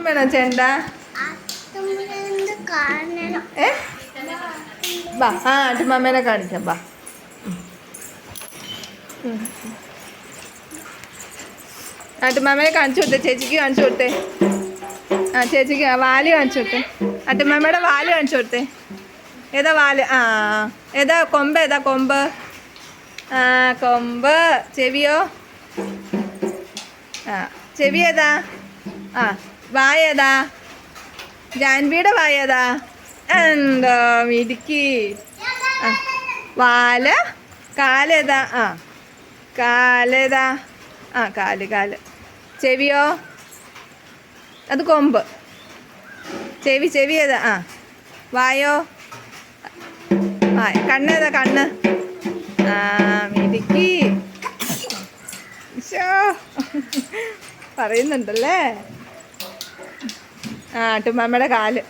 വേണം ചെണ്ട. ബാ ആട്ടുമാമേനെ കാണിക്കാം ബാ. ആട്ടുമാമേനെ കാണിച്ചു കൊടുത്തേ, ചേച്ചിക്ക് കാണിച്ചു കൊടുത്തേ. ചേച്ചിക്ക് വാല് കാണിച്ചു കൊടുത്തേ. ആട്ടുമാമയുടെ വാല് കാണിച്ചു കൊടുത്തേ. ഏതാ വാല്? ഏതാ കൊമ്പ്? ഏതാ കൊമ്പ്? കൊമ്പ്. ചെവിയോ? ചെവി ഏതാ? വായ ഏതാ? ജാൻവിയുടെ വായ ഏതാ? എന്തോ മിടുക്കി. വാല്. കാലേതാ? കാലേതാ? കാല്. ചെവിയോ? അത് കൊമ്പ്. ചെവി ഏതാ? വായോ? കണ്ണേതാ? കണ്ണ്. മിടുക്കി. പറയുന്നുണ്ടല്ലേ. ആട്ടുമാമയുടെ കാല്.